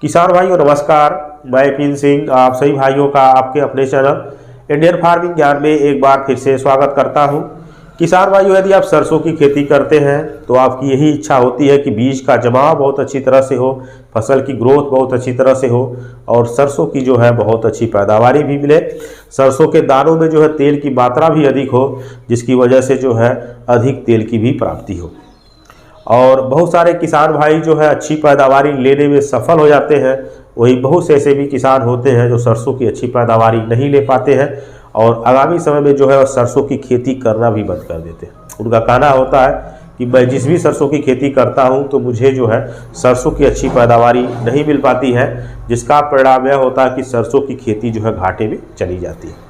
किसान भाइयों नमस्कार, मैं पिन सिंह आप सभी भाइयों का आपके अपने चैनल इंडियन फार्मिंग ज्ञान में एक बार फिर से स्वागत करता हूं। किसान भाइयों, यदि आप सरसों की खेती करते हैं तो आपकी यही इच्छा होती है कि बीज का जमाव बहुत अच्छी तरह से हो, फसल की ग्रोथ बहुत अच्छी तरह से हो और सरसों की जो है बहुत अच्छी पैदावारी भी मिले। सरसों के दानों में जो है तेल की मात्रा भी अधिक हो, जिसकी वजह से जो है अधिक तेल की भी प्राप्ति हो। और बहुत सारे किसान भाई जो है अच्छी पैदावारी लेने में सफल हो जाते हैं। वही बहुत से ऐसे भी किसान होते हैं जो सरसों की अच्छी पैदावारी नहीं ले पाते हैं और आगामी समय में जो है सरसों की खेती करना भी बंद कर देते हैं। उनका कहना होता है कि मैं जिस भी सरसों की खेती करता हूं तो मुझे जो है सरसों की अच्छी पैदावारी नहीं मिल पाती है, जिसका परिणाम यह होता है कि सरसों की खेती जो है घाटे में चली जाती है।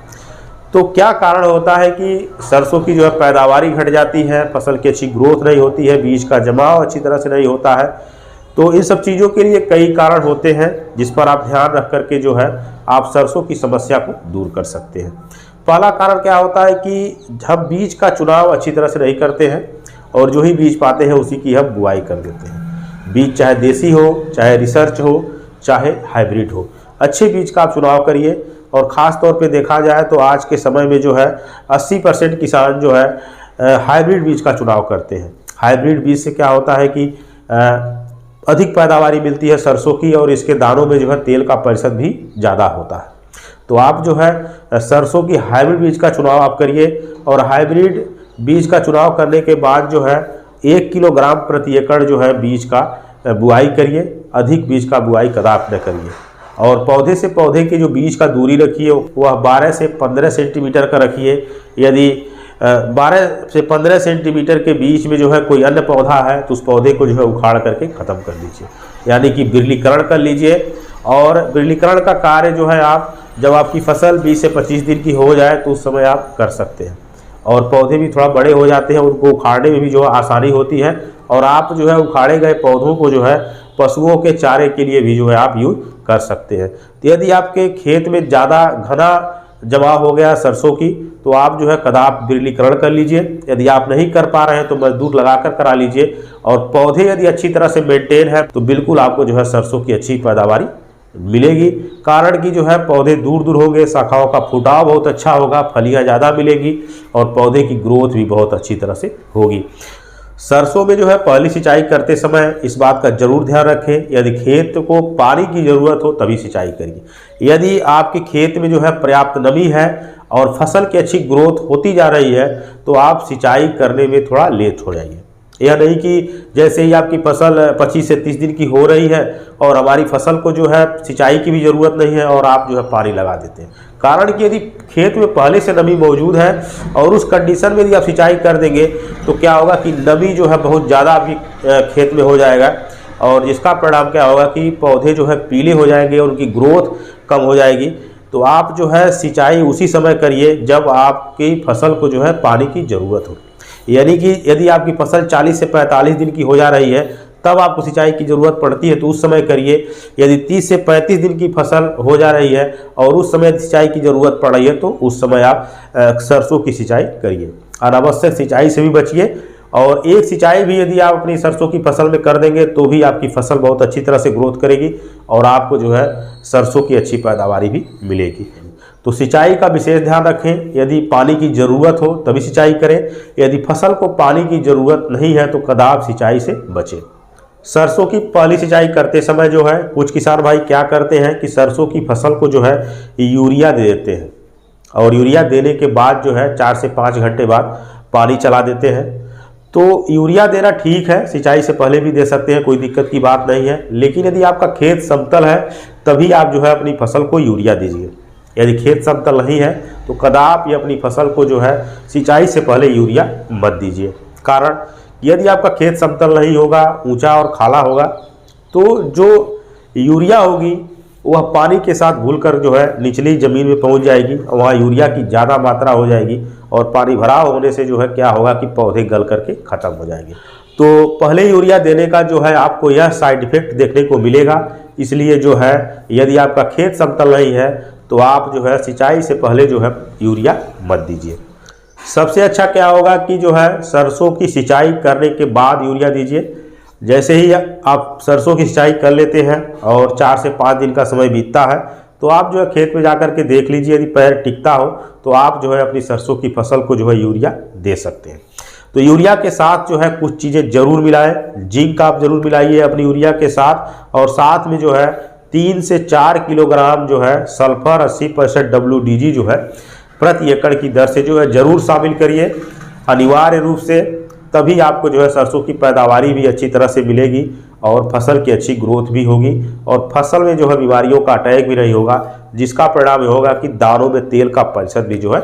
तो क्या कारण होता है कि सरसों की जो है पैदावारी घट जाती है, फसल की अच्छी ग्रोथ नहीं होती है, बीज का जमाव अच्छी तरह से नहीं होता है। तो इन सब चीज़ों के लिए कई कारण होते हैं जिस पर आप ध्यान रख करके जो है आप सरसों की समस्या को दूर कर सकते हैं। पहला कारण क्या होता है कि हम बीज का चुनाव अच्छी तरह से नहीं करते हैं और जो ही बीज पाते हैं उसी की हम बुआई कर देते हैं। बीज चाहे देसी हो, चाहे रिसर्च हो, चाहे हाइब्रिड हो, अच्छे बीज का आप चुनाव करिए। और ख़ास तौर पे देखा जाए तो आज के समय में जो है 80% किसान जो है हाइब्रिड बीज का चुनाव करते हैं। हाइब्रिड बीज से क्या होता है कि अधिक पैदावारी मिलती है सरसों की और इसके दानों में जो है तेल का प्रतिशत भी ज़्यादा होता है। तो आप जो है सरसों की हाइब्रिड बीज का चुनाव आप करिए और हाइब्रिड बीज का चुनाव करने के बाद जो है 1 किलोग्राम प्रति एकड़ जो है बीज का बुआई करिए। अधिक बीज का बुआई कदापि न करिए और पौधे से पौधे के जो बीज का दूरी रखिए वह 12 से 15 सेंटीमीटर का रखिए। यदि 12 से 15 सेंटीमीटर के बीच में जो है कोई अन्य पौधा है तो उस पौधे को जो है उखाड़ करके ख़त्म कर लीजिए, यानी कि बिरलीकरण कर लीजिए। और बिरलीकरण का कार्य जो है आप जब आपकी फसल 20 से 25 दिन की हो जाए तो उस समय आप कर सकते हैं और पौधे भी थोड़ा बड़े हो जाते हैं, उनको उखाड़ने में भी जो है आसानी होती है और आप जो है उखाड़े गए पौधों को जो है पशुओं के चारे के लिए भी जो है आप यूज कर सकते हैं। तो यदि आपके खेत में ज़्यादा घना जमा हो गया सरसों की तो आप जो है कदाप बिरलीकरण कर लीजिए। यदि आप नहीं कर पा रहे हैं तो मजदूर लगाकर करा लीजिए और पौधे यदि अच्छी तरह से मेंटेन है तो बिल्कुल आपको जो है सरसों की अच्छी पैदावारी मिलेगी। कारण कि जो है पौधे दूर दूर होंगे, शाखाओं का फुटाव बहुत अच्छा होगा, फलियाँ ज़्यादा मिलेगी और पौधे की ग्रोथ भी बहुत अच्छी तरह से होगी। सरसों में जो है पहली सिंचाई करते समय इस बात का जरूर ध्यान रखें, यदि खेत को पानी की ज़रूरत हो तभी सिंचाई करिए। यदि आपके खेत में जो है पर्याप्त नमी है और फसल की अच्छी ग्रोथ होती जा रही है तो आप सिंचाई करने में थोड़ा लेट हो जाइए। यह नहीं कि जैसे ही आपकी फसल 25 से 30 दिन की हो रही है और हमारी फसल को जो है सिंचाई की भी ज़रूरत नहीं है और आप जो है पानी लगा देते हैं। कारण कि यदि खेत में पहले से नमी मौजूद है और उस कंडीशन में यदि आप सिंचाई कर देंगे तो क्या होगा कि नमी जो है बहुत ज़्यादा आपकी खेत में हो जाएगा और जिसका परिणाम क्या होगा कि पौधे जो है पीले हो जाएंगे और उनकी ग्रोथ कम हो जाएगी। तो आप जो है सिंचाई उसी समय करिए जब आपकी फसल को जो है पानी की ज़रूरत हो, यानी कि यदि आपकी फसल 40 से 45 दिन की हो जा रही है तब आपको सिंचाई की ज़रूरत पड़ती है तो उस समय करिए। यदि 30 से 35 दिन की फसल हो जा रही है और उस समय सिंचाई की ज़रूरत पड़ रही है तो उस समय आप सरसों की सिंचाई करिए। अनावश्यक सिंचाई से भी बचिए और एक सिंचाई भी यदि आप अपनी सरसों की फसल में कर देंगे तो भी आपकी फसल बहुत अच्छी तरह से ग्रोथ करेगी और आपको जो है सरसों की अच्छी पैदावारी भी मिलेगी। तो सिंचाई का विशेष ध्यान रखें। यदि पानी की ज़रूरत हो तभी सिंचाई करें, यदि फसल को पानी की ज़रूरत नहीं है तो कदाप सिंचाई से बचें। सरसों की पहली सिंचाई करते समय जो है कुछ किसान भाई क्या करते हैं कि सरसों की फसल को जो है यूरिया दे देते हैं और यूरिया देने के बाद जो है 4 से 5 घंटे बाद पानी चला देते हैं। तो यूरिया देना ठीक है, सिंचाई से पहले भी दे सकते हैं, कोई दिक्कत की बात नहीं है। लेकिन यदि आपका खेत समतल है तभी आप जो है अपनी फसल को यूरिया दीजिए। यदि खेत समतल नहीं है तो कदाप ये अपनी फसल को जो है सिंचाई से पहले यूरिया मत दीजिए। कारण यदि आपका खेत समतल नहीं होगा, ऊंचा और खाला होगा तो जो यूरिया होगी वह पानी के साथ घुलकर जो है निचली ज़मीन में पहुंच जाएगी, वहाँ यूरिया की ज़्यादा मात्रा हो जाएगी और पानी भराव होने से जो है क्या होगा कि पौधे गल करके ख़त्म हो जाएंगे। तो पहले यूरिया देने का जो है आपको यह साइड इफेक्ट देखने को मिलेगा। इसलिए जो है यदि आपका खेत समतल नहीं है तो आप जो है सिंचाई से पहले जो है यूरिया मत दीजिए। सबसे अच्छा क्या होगा कि जो है सरसों की सिंचाई करने के बाद यूरिया दीजिए जैसे ही आप सरसों की सिंचाई कर लेते हैं और 4 से 5 दिन का समय बीतता है तो आप जो है खेत में जाकर के देख लीजिए, यदि पैर टिकता हो तो आप जो है अपनी सरसों की फसल को जो है यूरिया दे सकते हैं। तो यूरिया के साथ जो है कुछ चीज़ें जरूर मिलाएं। जिंक आप जरूर मिलाइए अपनी यूरिया के साथ, और साथ में जो है 3 से 4 किलोग्राम जो है सल्फर 80% WDG जो है प्रति एकड़ की दर से जो है जरूर शामिल करिए अनिवार्य रूप से। तभी आपको जो है सरसों की पैदावारी भी अच्छी तरह से मिलेगी और फसल की अच्छी ग्रोथ भी होगी और फसल में जो है बीमारियों का अटैक भी नहीं होगा, जिसका परिणाम ये होगा कि दानों में तेल का प्रतिशत भी जो है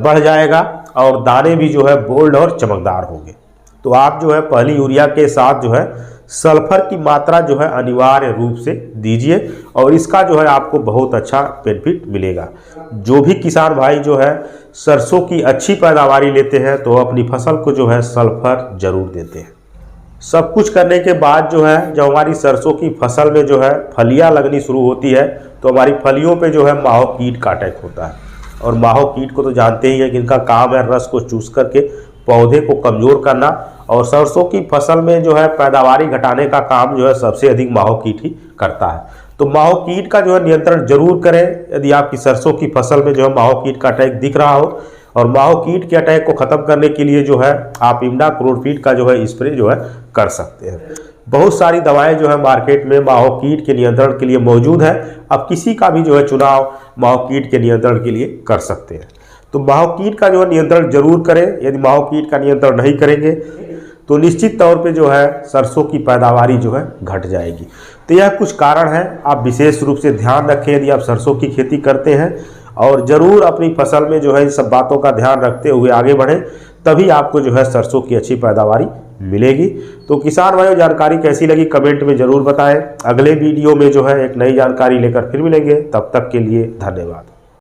बढ़ जाएगा और दाने भी जो है बोल्ड और चमकदार होंगे। तो आप जो है पहली यूरिया के साथ जो है सल्फर की मात्रा जो है अनिवार्य रूप से दीजिए और इसका जो है आपको बहुत अच्छा बेनिफिट मिलेगा। जो भी किसान भाई जो है सरसों की अच्छी पैदावारी लेते हैं तो अपनी फसल को जो है सल्फर जरूर देते हैं। सब कुछ करने के बाद जो है जब हमारी सरसों की फसल में जो है फलियां लगनी शुरू होती है तो हमारी फलियों पे जो है माहो कीट का अटैक होता है। और माहो कीट को तो जानते ही हैं कि इनका काम है रस को चूस करके पौधे को कमज़ोर करना, और सरसों की फसल में जो है पैदावारी घटाने का काम जो है सबसे अधिक माहो कीट ही करता है। तो माहो कीट का जो है नियंत्रण जरूर करें यदि आपकी सरसों की फसल में जो है माहो कीट का अटैक दिख रहा हो। और माहो कीट के अटैक को ख़त्म करने के लिए जो है आप इमिडाक्लोपरिड का जो है स्प्रे जो है कर सकते हैं। बहुत सारी दवाएं जो है मार्केट में माहो कीट के नियंत्रण के लिए मौजूद है। आप किसी का भी जो है चुनाव माहो कीट के नियंत्रण के लिए कर सकते हैं। तो माहो कीट का जो है नियंत्रण जरूर करें। यदि माहो कीट का नियंत्रण नहीं करेंगे तो निश्चित तौर पे जो है सरसों की पैदावारी जो है घट जाएगी। तो यह कुछ कारण है, आप विशेष रूप से ध्यान रखें यदि आप सरसों की खेती करते हैं, और ज़रूर अपनी फसल में जो है इन सब बातों का ध्यान रखते हुए आगे बढ़ें, तभी आपको जो है सरसों की अच्छी पैदावारी मिलेगी। तो किसान भाइयों, जानकारी कैसी लगी कमेंट में ज़रूर बताएं। अगले वीडियो में जो है एक नई जानकारी लेकर फिर मिलेंगे, तब तक के लिए धन्यवाद।